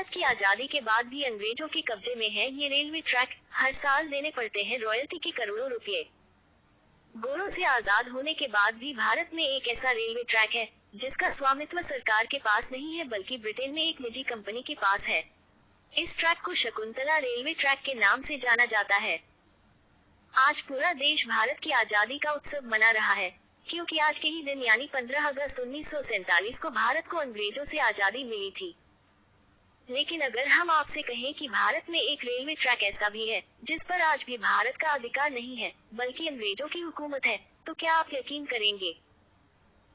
भारत की आजादी के बाद भी अंग्रेजों के कब्जे में है ये रेलवे ट्रैक। हर साल देने पड़ते हैं रॉयल्टी के करोड़ों रुपए। गोरों से आजाद होने के बाद भी भारत में एक ऐसा रेलवे ट्रैक है जिसका स्वामित्व सरकार के पास नहीं है बल्कि ब्रिटेन में एक निजी कंपनी के पास है। इस ट्रैक को शकुंतला रेलवे ट्रैक के नाम से जाना जाता है। आज पूरा देश भारत की आजादी का उत्सव मना रहा है, क्योंकि आज के ही दिन यानी 15 अगस्त 1947 को भारत को अंग्रेजों से आजादी मिली थी। लेकिन अगर हम आपसे कहें कि भारत में एक रेलवे ट्रैक ऐसा भी है जिस पर आज भी भारत का अधिकार नहीं है बल्कि अंग्रेजों की हुकूमत है, तो क्या आप यकीन करेंगे?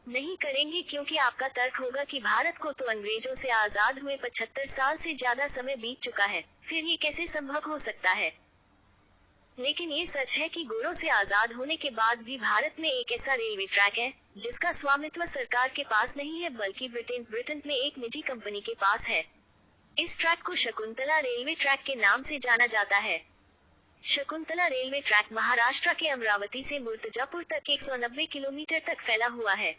नहीं करेंगे, क्योंकि आपका तर्क होगा कि भारत को तो अंग्रेजों से आजाद हुए 75 साल से ज्यादा समय बीत चुका है, फिर ये कैसे संभव हो सकता है। लेकिन ये सच है कि गोरों से आजाद होने के बाद भी भारत में एक ऐसा रेलवे ट्रैक है जिसका स्वामित्व सरकार के पास नहीं है बल्कि ब्रिटेन में एक निजी कंपनी के पास है। इस ट्रैक को शकुंतला रेलवे ट्रैक के नाम से जाना जाता है। शकुंतला रेलवे ट्रैक महाराष्ट्र के अमरावती से मुर्तजापुर तक 190 किलोमीटर तक फैला हुआ है।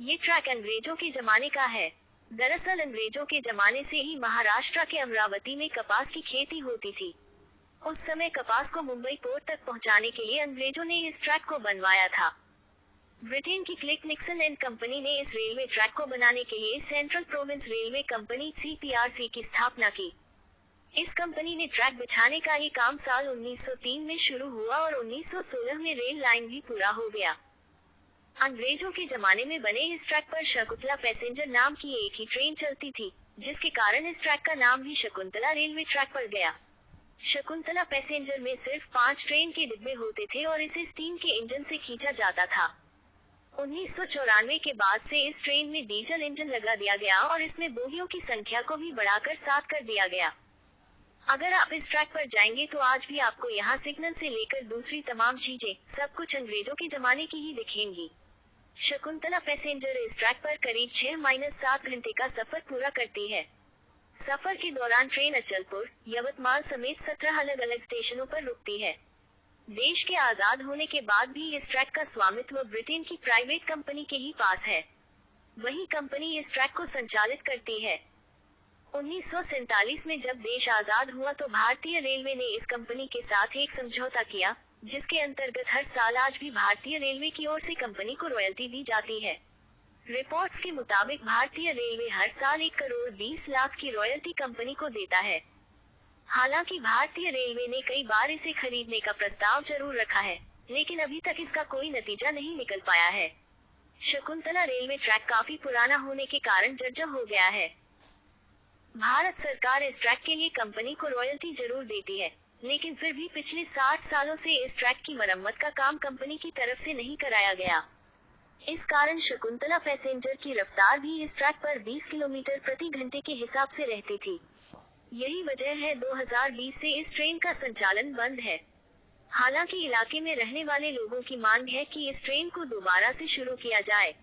ये ट्रैक अंग्रेजों के जमाने का है। दरअसल अंग्रेजों के जमाने से ही महाराष्ट्र के अमरावती में कपास की खेती होती थी। उस समय कपास को मुंबई पोर्ट तक पहुंचाने के लिए अंग्रेजों ने इस ट्रैक को बनवाया था। ब्रिटेन की क्लिक निक्सन एंड कंपनी ने इस रेलवे ट्रैक को बनाने के लिए central province railway company CPRC की स्थापना की। इस कंपनी ने ट्रैक बिछाने का ये काम साल 1903 में शुरू हुआ और 1916 में रेल लाइन भी पूरा हो गया। अंग्रेजों के जमाने में बने इस ट्रैक पर शकुंतला पैसेंजर नाम की एक ही ट्रेन चलती थी, जिसके कारण इस ट्रैक का नाम भी शकुंतला रेलवे ट्रैक पड़ गया। शकुंतला पैसेंजर में सिर्फ 5 ट्रेन के डिब्बे होते थे और इसे स्टीम के इंजन से खींचा जाता था। 1994 के बाद से इस ट्रेन में डीजल इंजन लगा दिया गया और इसमें बोगियों की संख्या को भी बढ़ाकर 7 कर दिया गया। अगर आप इस ट्रैक पर जाएंगे तो आज भी आपको यहाँ सिग्नल से लेकर दूसरी तमाम चीजें सब कुछ अंग्रेजों के जमाने की ही दिखेंगी। शकुंतला पैसेंजर इस ट्रैक पर करीब 6-7 घंटे का सफर पूरा करती है। सफर के दौरान ट्रेन अचलपुर, यवतमाल समेत 17 अलग अलग स्टेशनों पर रुकती है। देश के आजाद होने के बाद भी इस ट्रैक का स्वामित्व ब्रिटेन की प्राइवेट कंपनी के ही पास है। वही कंपनी इस ट्रैक को संचालित करती है। 1947 में जब देश आजाद हुआ तो भारतीय रेलवे ने इस कंपनी के साथ एक समझौता किया, जिसके अंतर्गत हर साल आज भी भारतीय रेलवे की ओर से कंपनी को रॉयल्टी दी जाती है। रिपोर्ट्स के मुताबिक भारतीय रेलवे हर साल 1 करोड़ 20 लाख की रॉयल्टी कंपनी को देता है। हालांकि भारतीय रेलवे ने कई बार इसे खरीदने का प्रस्ताव जरूर रखा है, लेकिन अभी तक इसका कोई नतीजा नहीं निकल पाया है। शकुंतला रेलवे ट्रैक काफी पुराना होने के कारण जर्जर हो गया है। भारत सरकार इस ट्रैक के लिए कंपनी को रॉयल्टी जरूर देती है, लेकिन फिर भी पिछले 60 सालों से इस ट्रैक की मरम्मत का काम कंपनी की तरफ से नहीं कराया गया। इस कारण शकुंतला पैसेंजर की रफ्तार भी इस ट्रैक पर 20 किलोमीटर प्रति घंटे के हिसाब से रहती थी। यही वजह है 2020 से इस ट्रेन का संचालन बंद है। हालांकि इलाके में रहने वाले लोगों की मांग है कि इस ट्रेन को दोबारा से शुरू किया जाए।